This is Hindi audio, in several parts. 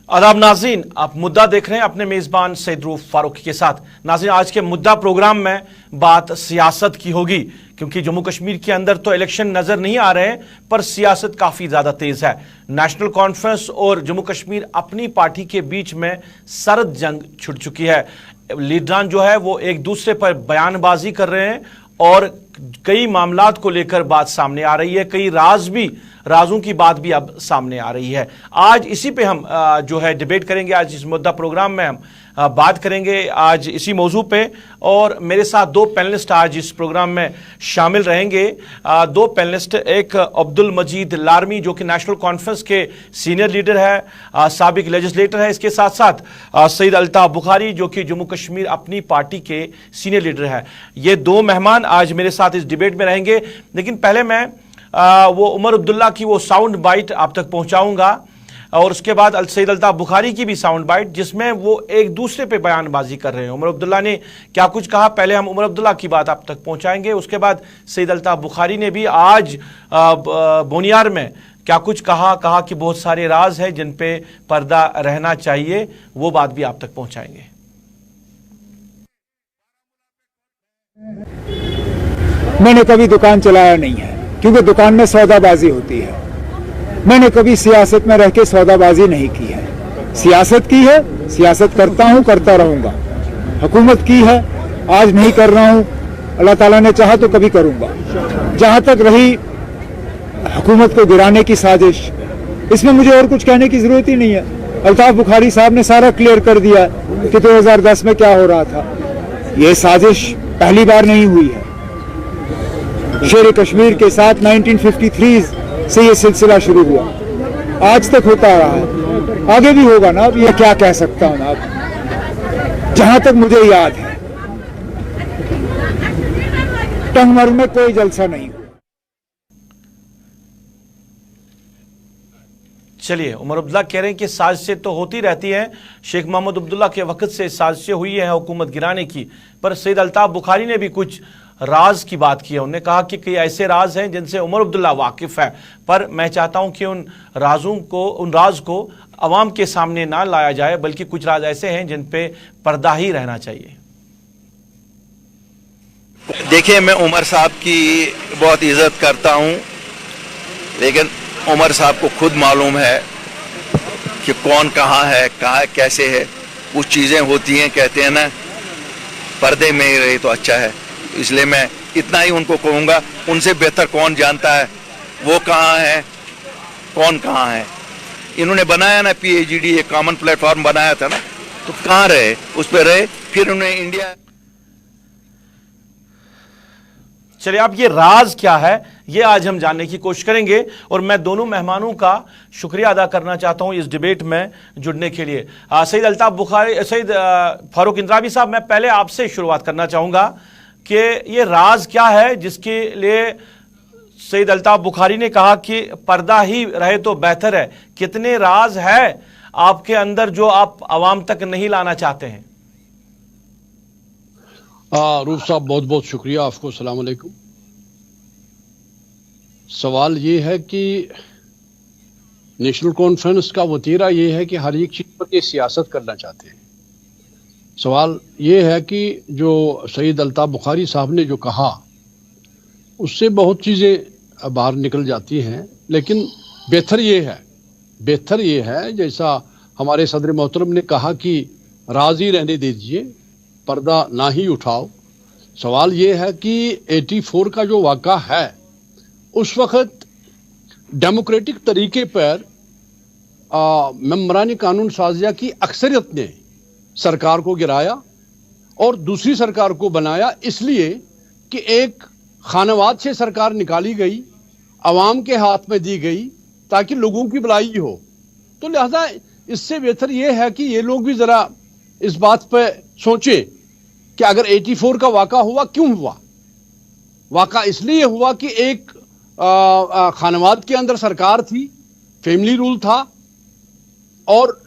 आदाब नाज़रीन, आप मुद्दा देख रहे हैं अपने मेज़बान सईद रऊफ फारूकी के साथ। नाज़रीन, आज के मुद्दा प्रोग्राम में बात सियासत की होगी, क्योंकि जम्मू कश्मीर के अंदर तो इलेक्शन नज़र नहीं आ रहे हैं, पर सियासत काफ़ी ज़्यादा तेज़ है। नेशनल कॉन्फ्रेंस और जम्मू कश्मीर अपनी पार्टी के बीच में सर्द जंग छिड़ चुकी है। लीडरान जो है वो एक दूसरे पर बयानबाजी कर रहे हैं और कई मामलात को लेकर बात सामने आ रही है, कई राजों की बात भी अब सामने आ रही है। आज इसी पे हम जो है डिबेट करेंगे। आज इस मुद्दा प्रोग्राम में हम बात करेंगे आज इसी मौजू पे, और मेरे साथ दो पैनलिस्ट आज इस प्रोग्राम में शामिल रहेंगे। दो पैनलिस्ट, एक अब्दुल मजीद लारमी जो कि नेशनल कॉन्फ्रेंस के सीनियर लीडर है, साबिक लेजिस्लेटर है। इसके साथ साथ सईद अल्ताफ बुखारी जो कि जम्मू कश्मीर अपनी पार्टी के सीनियर लीडर है। ये दो मेहमान आज मेरे साथ इस डिबेट में रहेंगे। लेकिन पहले मैं वो उमर अब्दुल्ला की वो साउंड बाइट आप तक पहुंचाऊंगा, और उसके बाद सईद अल्ताफ बुखारी की भी साउंड बाइट, जिसमें वो एक दूसरे पे बयानबाजी कर रहे हैं। उमर अब्दुल्ला ने क्या कुछ कहा, पहले हम उमर अब्दुल्ला की बात आप तक पहुंचाएंगे। उसके बाद सईद अल्ताफ बुखारी ने भी आज बोनियार में क्या कुछ कहा कि बहुत सारे राज हैं जिन पे पर्दा रहना चाहिए, वो बात भी आप तक पहुंचाएंगे। मैंने कभी दुकान चलाया नहीं है, क्योंकि दुकान में सौदाबाजी होती है। मैंने कभी सियासत में रह के सौदाबाजी नहीं की है। सियासत की है, सियासत करता हूं, करता रहूंगा। हुकूमत की है, आज नहीं कर रहा हूं, अल्लाह ताला ने चाहा तो कभी करूंगा। जहां तक रही हुकूमत को गिराने की साजिश, इसमें मुझे और कुछ कहने की जरूरत ही नहीं है। अल्ताफ बुखारी साहब ने सारा क्लियर कर दिया कि 2010 में क्या हो रहा था। यह साजिश पहली बार नहीं हुई है। शेर कश्मीर के साथ 1953 से ये सिलसिला शुरू हुआ, आज तक होता रहा है, आगे भी होगा ना। अब ये क्या कह सकता हूं ना, जहां तक मुझे याद है टंगमर में कोई जलसा नहीं हुआ। चलिए, उमर अब्दुल्ला कह रहे हैं कि साजिशें तो होती रहती हैं, शेख मोहम्मद अब्दुल्ला के वक्त से साजिशें हुई हैं हुकूमत गिराने की, पर सईद अल्ताफ बुखारी ने भी कुछ राज की बात की है। उन्होंने कहा कि कई ऐसे राज हैं जिनसे उमर अब्दुल्ला वाकिफ है, पर मैं चाहता हूं कि उन राज को अवाम के सामने ना लाया जाए, बल्कि कुछ राज ऐसे हैं जिन पे पर्दा ही रहना चाहिए। देखिए, मैं उमर साहब की बहुत इज्जत करता हूं, लेकिन उमर साहब को खुद मालूम है कि कौन कहाँ है, कैसे है। कुछ चीज़ें होती हैं, कहते हैं ना, पर्दे में ही रहे तो अच्छा है। इसलिए मैं इतना ही उनको कहूँगा, उनसे बेहतर कौन जानता है वो कहाँ है, कौन कहाँ है। इन्होंने बनाया ना PAGD, एक कॉमन प्लेटफॉर्म बनाया था ना, तो कहाँ रहे, उस पर रहे, फिर उन्हें इंडिया। चलिए, अब ये राज क्या है ये आज हम जानने की कोशिश करेंगे, और मैं दोनों मेहमानों का शुक्रिया अदा करना चाहता हूं इस डिबेट में जुड़ने के लिए। सईद अल्ताफ बुखारी, सईद फारूक इंद्रावी साहब, मैं पहले आपसे शुरुआत करना चाहूँगा कि ये राज क्या है जिसके लिए सईद अल्ताफ बुखारी ने कहा कि पर्दा ही रहे तो बेहतर है। कितने राज है आपके अंदर जो आप आवाम तक नहीं लाना चाहते हैं? रूफ साहब, बहुत बहुत शुक्रिया आपको। अस्सलाम वालेकुम। सवाल ये है कि नेशनल कॉन्फ्रेंस का वतीरा ये है कि हर एक चीज पर ये सियासत करना चाहते हैं। सवाल ये है कि जो सईद अल्ताफ बुखारी साहब ने जो कहा, उससे बहुत चीज़ें बाहर निकल जाती हैं, लेकिन बेहतर ये है जैसा हमारे सदर मोहतरम ने कहा कि राज़ी रहने दीजिए, पर्दा ना ही उठाओ। सवाल ये है कि 84 का जो वाक़ा है, उस वक़्त डेमोक्रेटिक तरीके पर मेंबरान कानून साजिया की अक्सरियत ने सरकार को गिराया और दूसरी सरकार को बनाया, इसलिए कि एक खानवाद से सरकार निकाली गई, अवाम के हाथ में दी गई ताकि लोगों की भलाई हो। तो लिहाजा इससे बेहतर यह है कि ये लोग भी ज़रा इस बात पर सोचें कि अगर 84 का वाक़ा हुआ, क्यों हुआ? वाक़ा इसलिए हुआ कि एक खानवाद के अंदर सरकार थी, फैमिली रूल था, और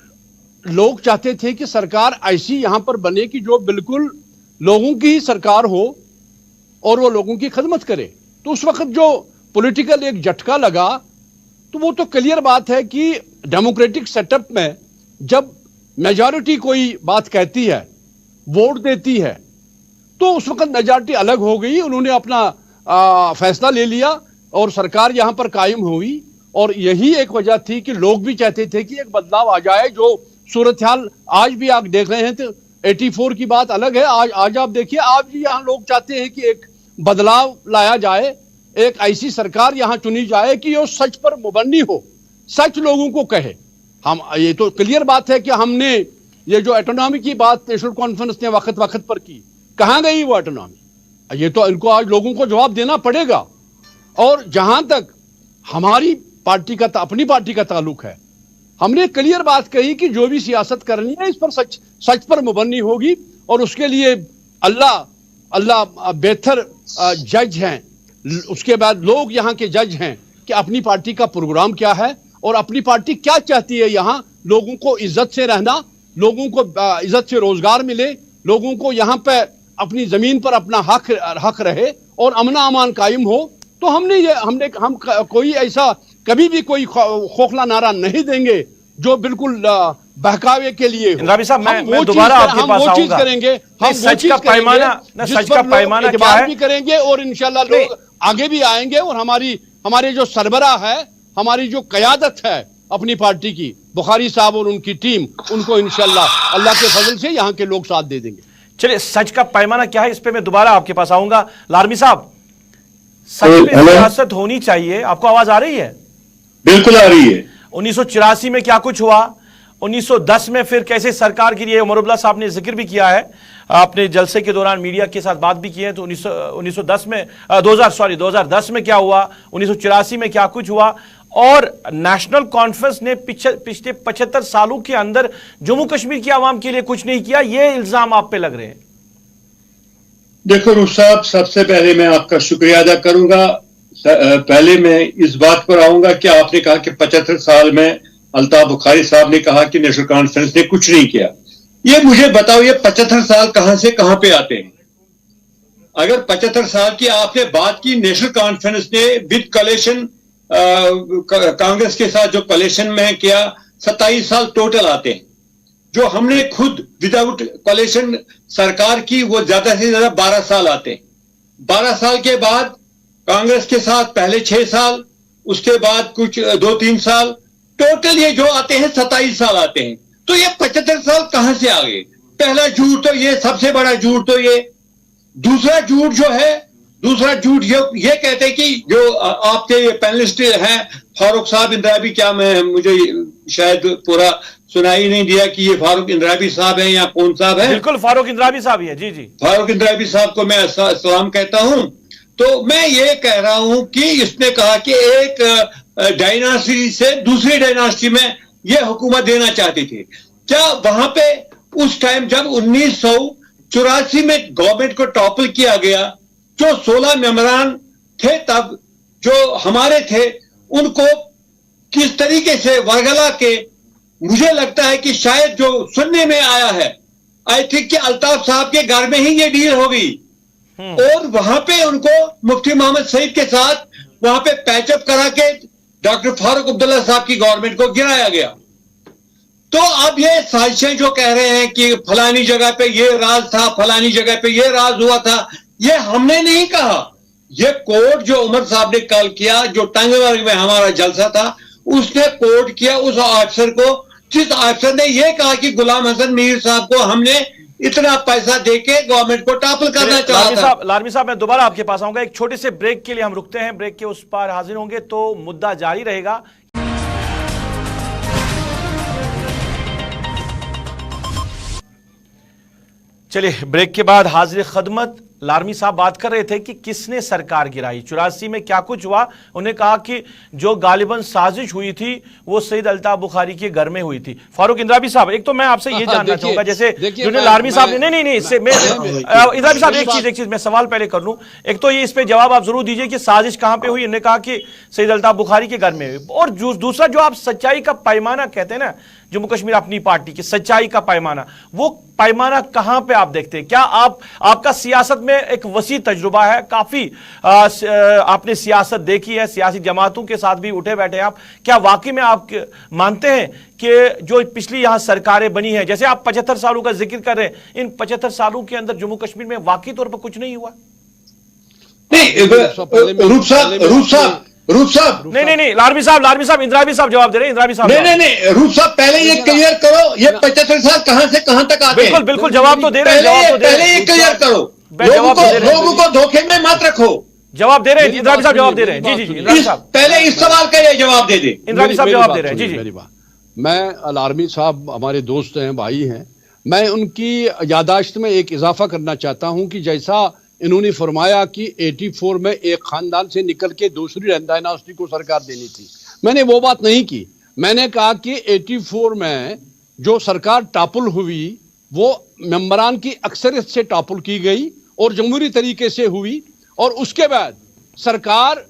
लोग चाहते थे कि सरकार ऐसी यहां पर बने कि जो बिल्कुल लोगों की ही सरकार हो और वो लोगों की खदमत करे। तो उस वक्त जो पॉलिटिकल एक झटका लगा, तो वो तो क्लियर बात है कि डेमोक्रेटिक सेटअप में जब मेजॉरिटी कोई बात कहती है, वोट देती है, तो उस वक्त मेजॉरिटी अलग हो गई, उन्होंने अपना फैसला ले लिया और सरकार यहां पर कायम हुई। और यही एक वजह थी कि लोग भी चाहते थे कि एक बदलाव आ जाए। जो सूरत हाल आज भी आप देख रहे हैं, तो 84 की बात अलग है, आज आप देखिए, आज भी यहाँ लोग चाहते हैं कि एक बदलाव लाया जाए, एक ऐसी सरकार यहाँ चुनी जाए कि जो सच पर मुबन्नी हो, सच लोगों को कहे। हम ये तो क्लियर बात है कि हमने ये जो ऑटोनॉमी की बात नेशनल कॉन्फ्रेंस ने वक्त वक्त पर की, कहाँ गई वो ऑटोनॉमी? ये तो इनको आज लोगों को जवाब देना पड़ेगा। और जहां तक हमारी पार्टी का, अपनी पार्टी का ताल्लुक है, हमने क्लियर बात कही कि जो भी सियासत करनी है इस पर सच पर मुबन्नी होगी, और उसके लिए अल्लाह बेहतर जज हैं। उसके बाद लोग यहाँ के जज हैं कि अपनी पार्टी का प्रोग्राम क्या है और अपनी पार्टी क्या चाहती है। यहाँ लोगों को इज्जत से रहना, लोगों को इज्जत से रोजगार मिले, लोगों को यहाँ पे अपनी जमीन पर अपना हक रहे और अमना अमान कायम हो। तो हम कोई ऐसा कभी भी कोई खोखला नारा नहीं देंगे जो बिल्कुल बहकावे के लिए हो। इंद्राबी साहब, मैं दोबारा आपके पास आऊंगा। करेंगे हम सच का पैमाना क्या है भी करेंगे, और इंशाल्लाह लोग आगे भी आएंगे। और हमारे जो सरबराह है, हमारी जो क़यादत है अपनी पार्टी की, बुखारी साहब और उनकी टीम, उनको इंशाल्लाह अल्लाह के फजल से यहाँ के लोग साथ दे देंगे। चलिए, सच का पैमाना क्या है, इस पे मैं दोबारा आपके पास आऊंगा। लारमी साहब, सच में सियासत होनी चाहिए, आपको आवाज आ रही है? बिल्कुल आ रही है। 1984 में क्या कुछ हुआ, 1910 में फिर कैसे सरकार गिरी है, उमर अब्दुल्ला साहब ने जिक्र भी किया है, आपने जलसे के दौरान मीडिया के साथ बात भी की है। तो 2010 में क्या हुआ, 1984 में क्या कुछ हुआ, और नेशनल कॉन्फ्रेंस ने पिछले 75 सालों के अंदर जम्मू कश्मीर की आवाम के लिए कुछ नहीं किया, ये इल्जाम आप पे लग रहे हैं। देखो रूफ साहब, सबसे पहले मैं आपका शुक्रिया अदा करूंगा। पहले मैं इस बात पर आऊंगा कि आपने कहा कि 75 साल में अल्ताफ बुखारी साहब ने कहा कि नेशनल कॉन्फ्रेंस ने कुछ नहीं किया। ये मुझे बताओ, ये 75 साल कहां से कहां पे आते हैं? अगर 75 साल की आपने बात की, नेशनल कॉन्फ्रेंस ने विद कोलिशन कांग्रेस के साथ जो कोलिशन में किया, 27 साल टोटल आते हैं। जो हमने खुद विदाउट कोलिशन सरकार की, वो ज्यादा से ज्यादा 12 साल आते हैं। 12 साल के बाद कांग्रेस के साथ पहले 6 साल, उसके बाद कुछ 2-3 साल, टोटल ये जो आते हैं 27 साल आते हैं। तो ये 75 साल कहां से आ गए? पहला झूठ तो ये, सबसे बड़ा झूठ तो ये। दूसरा झूठ जो है, दूसरा झूठ ये कहते हैं कि जो आपके पैनलिस्ट हैं फारूक साहब इंद्राबी, क्या मुझे शायद पूरा सुनाई नहीं दिया कि ये फारूक इंद्राबी साहब हैं या कौन साहब है? बिल्कुल फारूक इंद्राबी साहब ही है। जी जी, फारूक इंद्राबी साहब को मैं सलाम कहता हूं। तो मैं ये कह रहा हूं कि इसने कहा कि एक डायनास्टी से दूसरी डायनास्टी में ये हुकूमत देना चाहती थी। क्या वहां पे उस टाइम जब 1984 में गवर्नमेंट को टॉपल किया गया, जो 16 मेंबरान थे तब जो हमारे थे, उनको किस तरीके से वरगला के, मुझे लगता है कि शायद जो सुनने में आया है, आई थिंक कि अल्ताफ साहब के घर में ही ये डील हो गई और वहां पे उनको मुफ्ती मोहम्मद सईद के साथ वहां पे पैचअप करा के डॉक्टर फारूक अब्दुल्ला साहब की गवर्नमेंट को गिराया गया। तो अब ये साजिशें जो कह रहे हैं कि फलानी जगह पे ये राज था, फलानी जगह पे ये राज हुआ था, ये हमने नहीं कहा। ये कोर्ट जो उमर साहब ने कल किया, जो टंगमर्ग में हमारा जलसा था, उसने कोर्ट किया उस ऑफिसर को, जिस ऑफिसर ने ये कहा कि गुलाम हसन मीर साहब को हमने इतना पैसा देके गवर्नमेंट को टॉपल करना चाहा था। लारमी साहब, मैं दोबारा आपके पास आऊंगा। एक छोटे से ब्रेक के लिए हम रुकते हैं, ब्रेक के उस पार हाजिर होंगे तो मुद्दा जारी रहेगा। चलिए, ब्रेक के बाद हाजिर खदमत। लारमी साहब बात कर रहे थे कि किसने सरकार गिराई, 84 में क्या कुछ हुआ। उन्हें कहा कि जो गालिबन साजिश हुई थी वो सईद अल्ताफ बुखारी के घर में हुई थी। फारूक इंद्राबी साहब, एक तो मैं आपसे ये जानना चाहूंगा, जैसे लारमी साहब ने नहीं इससे मैं इंद्राबी साहब एक चीज मैं सवाल पहले कर लूं। एक तो ये इस पे जवाब आप जरूर दीजिए कि साजिश कहां पे हुई। उन्होंने कहा कि सईद अल्ताफ बुखारी के घर में हुई, और दूसरा जो आप सच्चाई का पैमाना कहते हैं ना, जम्मू कश्मीर अपनी पार्टी की सच्चाई का पैमाना, वो पैमाना कहां पे आप देखते हैं? क्या आपका सियासत में एक वसी तजुर्बा है, काफी आपने सियासत देखी है, सियासी जमातों के साथ भी उठे बैठे हैं आप, क्या वाकई में आप मानते हैं कि जो पिछली यहां सरकारें बनी है, जैसे आप 75 सालों का जिक्र कर रहे हैं, इन 75 सालों के अंदर जम्मू कश्मीर में वाकई तौर पर कुछ नहीं हुआ? नहीं रूप साहब नहीं लालमी साहब इंदिरावी साहब जवाब दे रहे हैं, इंदिरावी साहब नहीं रूप साहब पहले ये क्लियर करो, ये 75 साल कहां से कहां तक आते हैं? बिल्कुल जवाब तो दे रहे हैं, पहले ये क्लियर करो, लोगों को धोखे में मत रखो। जवाब दे रहे हैं इंदिरावी साहब, जवाब दे रहे हैं। जी इंदिरावी साहब पहले इस सवाल का ये जवाब दे दे। इंदिरावी साहब जवाब दे रहे हैं। जी मेरी बात, मैं आर्मी साहब हमारे दोस्त हैं, भाई हैं, मैं उनकी यादाश्त में एक इजाफा करना चाहता हूं कि जैसा इन्होंने फरमाया कि 84 में एक खानदान से निकल के दूसरी डायनास्टी को सरकार देनी थी, मैंने वो बात नहीं की। मैंने कहा कि 84 में जो सरकार टापुल हुई वो मेंबरान की अक्सरियत से टापुल की गई और जमहूरी तरीके से हुई, और उसके बाद सरकार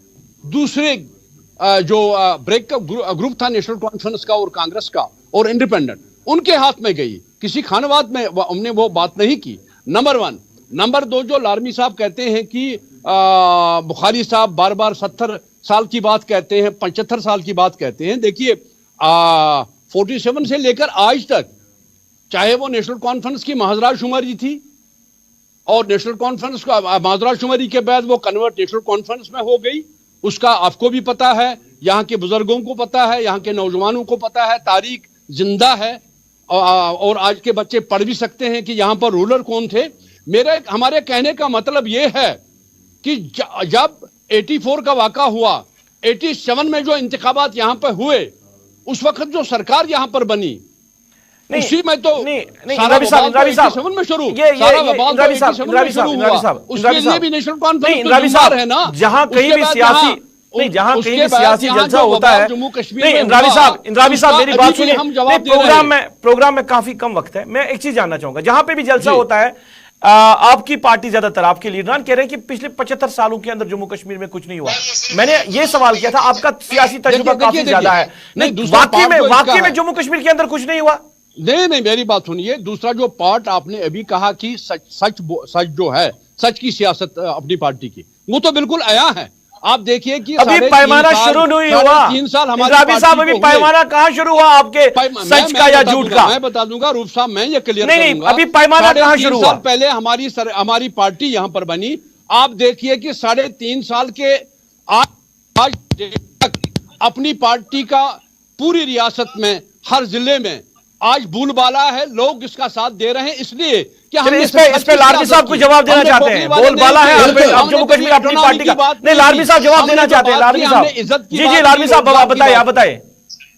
दूसरे जो ब्रेक का ग्रुप था नेशनल कॉन्फ्रेंस का और कांग्रेस का और इंडिपेंडेंट, उनके हाथ में गई। किसी खानवाद में हमने वो बात नहीं की, नंबर 1। नंबर 2, जो लारमी साहब कहते हैं कि बुखारी साहब बार बार 70 साल की बात कहते हैं, 75 साल की बात कहते हैं। देखिए 47 से लेकर आज तक, चाहे वो नेशनल कॉन्फ्रेंस की महाजरा शुमारी थी और नेशनल कॉन्फ्रेंस का महाजरा शुमारी के बाद वो कन्वर्ट नेशनल कॉन्फ्रेंस में हो गई, उसका आपको भी पता है, यहाँ के बुजुर्गों को पता है, यहाँ के नौजवानों को पता है, तारीख जिंदा है और आज के बच्चे पढ़ भी सकते हैं कि यहाँ पर रूलर कौन थे। हमारे कहने का मतलब यह है कि जब 84 का वाक़ा हुआ, 87 में जो इंतखाबात यहाँ पर हुए, उस वक्त जो सरकार यहाँ पर बनी, उसी में तो सारा बवाल में शुरू, उसके लिए भी नेशनल कॉन्फ्रेंस है ना, जहां कहीं भी सियासी जलसा होता है। जम्मू कश्मीर नहीं इंदिरावी साहब मेरी बात सुनिए, प्रोग्राम में काफी कम वक्त है, मैं एक चीज जानना चाहूंगा, जहां पे भी जलसा होता है आपकी पार्टी, ज्यादातर आपके लीडरान कह रहे हैं कि पिछले 75 सालों के अंदर जम्मू कश्मीर में कुछ नहीं हुआ। मैंने ये सवाल किया था, आपका सियासी तजुर्बा काफी ज्यादा है, वाकई में जम्मू कश्मीर के अंदर कुछ नहीं हुआ? नहीं मेरी बात सुनिए। दूसरा जो पार्ट आपने अभी कहा कि सच जो है, सच की सियासत अपनी पार्टी की, वो तो बिल्कुल आया है। आप देखिए कि अभी पैमाना शुरू नहीं हुआ। 3 साल हमारे साहब, अभी पैमाना कहां शुरू हुआ आपके सच का या झूठ का? मैं बता दूंगा रूप साहब, मैं ये क्लियर नहीं, अभी पैमाना कहां शुरू हुआ? पहले हमारी पार्टी यहां पर बनी। आप देखिए कि 3.5 साल के आज तक अपनी पार्टी का पूरी रियासत में, हर जिले में आज बोलबाला है, लोग इसका साथ दे रहे हैं। इसलिए कि हम इस पे लालमी साहब को जवाब देना चाहते हैं, बोलबाला है जम्मू कश्मीर अपनी पार्टी का। नहीं, लालमी साहब जवाब देना चाहते हैं, लालमी साहब। जी लालमी साहब बताइए, आप बताइए।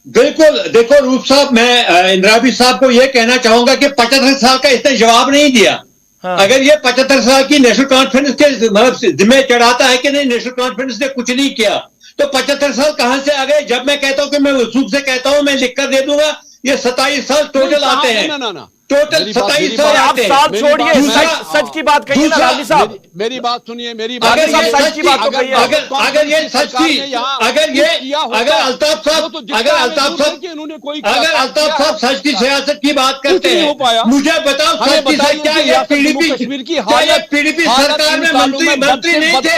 बिल्कुल, देखो रूप साहब, मैं इंदिरावी साहब को यह कहना चाहूंगा कि 75 साल का इसने जवाब नहीं दिया। अगर ये 75 साल की नेशनल कॉन्फ्रेंस के मतलब जिम्मे चढ़ाता है कि नहीं, नेशनल कॉन्फ्रेंस ने कुछ नहीं किया, तो 75 साल कहां से आ गए? जब मैं कहता हूं कि मैं वसूख से कहता हूं, मैं लिख कर दे दूंगा, ये 27 साल टोटल आते हैं। टोटल 27 साल आप साल छोड़िए, सच की बात कहिए ना लालमी साहब। मेरी बात सुनिए, मेरी बात, अगर ये सच की बात तो कहिए। अगर ये सच की, अगर अल्ताफ साहब सच की सियासत की बात करते हैं, मुझे बताओ सच की सच क्या ये पीडीपी सरकार में मंत्री नहीं थे?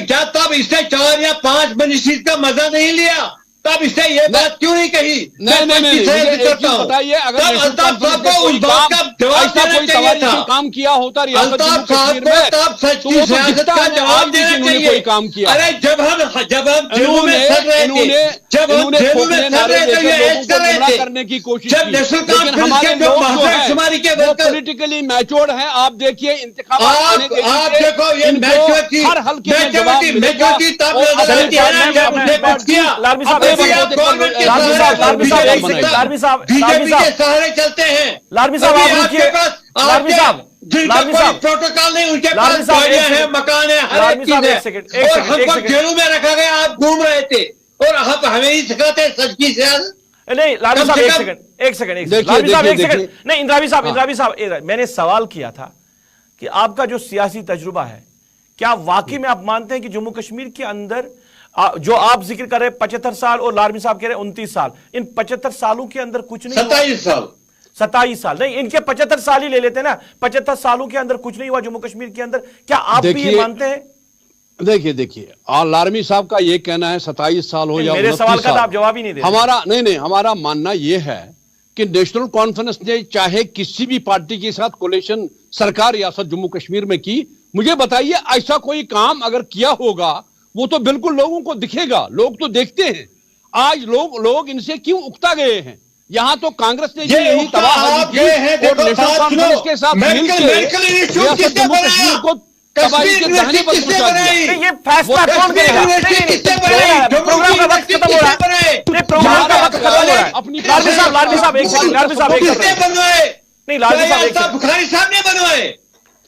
क्या तब इसने 4 या 5 मिनिस्ट्री का मजा नहीं लिया? तब इसने ये बात क्यों नहीं कही? बताइए, अगर अल्ताफ साहब को उस बात का जवाब देना चाहिए था। काम किया होता, अल्ताफ साहब को तब सच की सियासत का जवाब देना चाहिए। काम किया। अरे जब हम जेलों में सड़ रहे थे, जब हम जेलों में सड़ रहे थे, ये ऐड कर रहे थे, करने की कोशिश, जब नेशनल कॉन्फ्रेंस के जो महाजरा शुमारी के वर्कर पॉलिटिकली मैच्योर्ड है, आप देखिए इंतखाब, आप देखो ये मैच्योरिटी तब नजर आती है ना जब उसने कुछ किया। लालमी साहब बीजेपी के सहारे चलते हैं। लालमी साहब आप रुकिए, लालमी साहब, प्रोटोकॉल नहीं, उनके पास गाड़ियां हैं, मकान है, हर एक चीज है, और हमको जेलों में रखा गया, आप घूम रहे थे और आप हमें ही सिखाते सच की सियासत। नहीं लालमी साहब एक सेकंड नहीं, इंदिरावी साहब, मैंने सवाल किया था कि आपका जो सियासी तजुर्बा है, क्या वाकई में आप मानते हैं कि जम्मू कश्मीर के अंदर जो आप जिक्र कर रहे हैं 75 साल और लारमी साहब कह रहे हैं 29 साल, इन 75 सालों के अंदर कुछ नहीं हुआ। 27 साल 27 साल नहीं, इनके 75 साल ही ले लेते हैं ना, 75 सालों के अंदर कुछ नहीं हुआ जम्मू कश्मीर के अंदर। क्या आप भी ये मानते हैं? देखिए लारमी साहब का ये कहना है 27 साल हो या मेरे सवाल का तो आप जवाब ही नहीं दे। हमारा मानना ये है कि नेशनल कॉन्फ्रेंस ने चाहे किसी भी पार्टी के साथ कोलेशन सरकार रियासत जम्मू कश्मीर में की, मुझे बताइए ऐसा कोई काम अगर किया होगा वो तो बिल्कुल लोगों को दिखेगा, लोग तो देखते हैं। आज लोग इनसे क्यों उकता गए हैं? यहां तो कांग्रेस ने यही तबाही की और नेशनल कॉन्फ्रेंस के साथ मिलकर को तबाही के दहने पर पहुंचा दिया। ये फैसला कौन करेगा? प्रोग्राम का वक्त खत्म हो रहा है, प्रोग्राम का वक्त खत्म हो रहा है। अपनी लालवी साहब एक सेकंड, लालवी साहब एक सेकंड, नहीं लालवी साहब एक सेकंड, बुखारी साहब ने बनवाए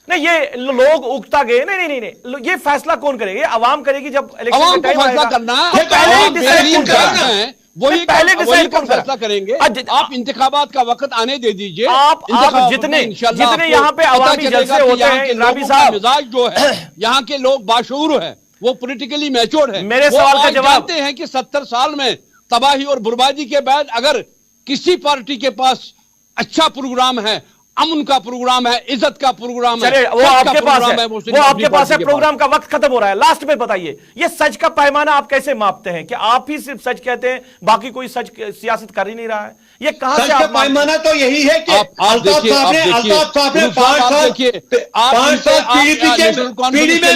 नहीं, ये लोग उगता गए। नहीं, ये फैसला कौन करेगा? ये आवाम करेगी जब इलेक्शन आवाम का टाइम फैसला आएगा। करना, पहले डिसाइड करना है, वही डिसाइड कौन फैसला करेंगे। आप इंतखाबात का वक्त आने दे दीजिए। आप जितने यहाँ पे अवामी जलसे होते हैं, लालवी साहब मिजाज जो है यहाँ के लोग बाशऊर है, वो पॉलिटिकली मैच्योर्ड है। मेरे सवाल का जवाब जानते हैं कि 70 साल में तबाही और बर्बादी के बाद अगर किसी पार्टी के पास अच्छा प्रोग्राम है, अमन का प्रोग्राम है, इज्जत का प्रोग्राम है, वो आपके पास है, वो आपके पास है। प्रोग्राम का वक्त खत्म हो रहा है, लास्ट में बताइए ये सच का पैमाना आप कैसे मापते हैं कि आप ही सिर्फ सच कहते हैं, बाकी कोई सच सियासत कर ही नहीं रहा है? ये कहां से आप पैमाना? तो यही है कि अल्ताफ साहब ने 5 साल पीढ़ी में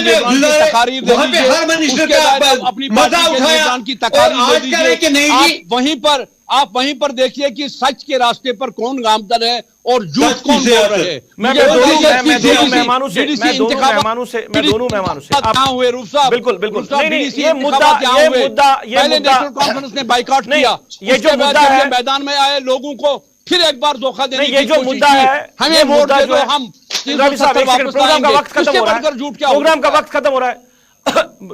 वहां पे हर मिनिस्टर का अपनी मजा उठाया की तकारीर आज करें कि नहीं जी। आप वहीं पर देखिए कि सच के रास्ते पर कौन गामतर है और झूठ कौन बोल रहे हैं। मैं दोनों मेहमानों से हुए रूफ साहब, बिल्कुल ये मुद्दा नेशनल कॉन्फ्रेंस ने बाइकआउट किया, ये जो मुद्दा है मैदान में आए लोगों को फिर एक बार धोखा देने की ये जो मुद्दा है, हमें वोट दे दो, हम प्रोग्राम का वक्त खत्म हो रहा है, झूठ क्या प्रोग्राम का वक्त खत्म हो रहा है।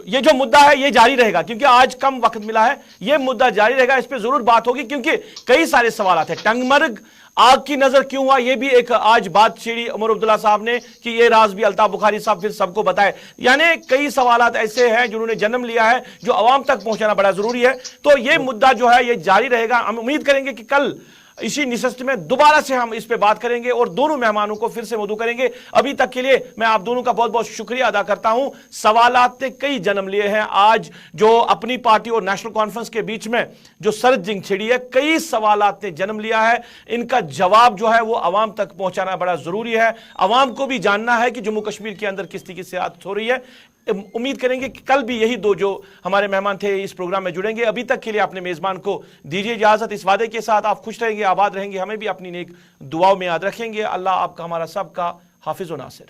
ये जो मुद्दा है ये जारी रहेगा क्योंकि आज कम वक्त मिला है। ये मुद्दा जारी रहेगा, इस पे जरूर बात होगी क्योंकि कई सारे सवाल हैं। टंगमर्ग आग की नजर क्यों हुआ, ये भी एक आज बात छेड़ी उमर अब्दुल्ला साहब ने कि ये राज भी अल्ताफ बुखारी साहब फिर सबको बताए। यानी कई सवालात ऐसे हैं जिन्होंने जन्म लिया है जो अवाम तक पहुंचाना बड़ा जरूरी है। तो ये मुद्दा जो है ये जारी रहेगा। हम उम्मीद करेंगे कि कल इसी निशस्त में दोबारा से हम इस पे बात करेंगे और दोनों मेहमानों को फिर से मदऊ करेंगे। अभी तक के लिए मैं आप दोनों का बहुत बहुत शुक्रिया अदा करता हूं। सवालात ने कई जन्म लिए हैं। आज जो अपनी पार्टी और नेशनल कॉन्फ्रेंस के बीच में जो सरद जंग छिड़ी है, कई सवालात ने जन्म लिया है। इनका जवाब जो है वो अवाम तक पहुंचाना बड़ा जरूरी है। अवाम को भी जानना है कि जम्मू कश्मीर के अंदर किस तरीके से सियासत हो रही है। उम्मीद करेंगे कि कल भी यही दो जो हमारे मेहमान थे इस प्रोग्राम में जुड़ेंगे। अभी तक के लिए अपने मेजबान को दीजिए इजाजत, इस वादे के साथ आप खुश रहेंगे, आबाद रहेंगे, हमें भी अपनी नेक दुआओं में याद रखेंगे। अल्लाह आपका हमारा सबका हाफिज व नासिर।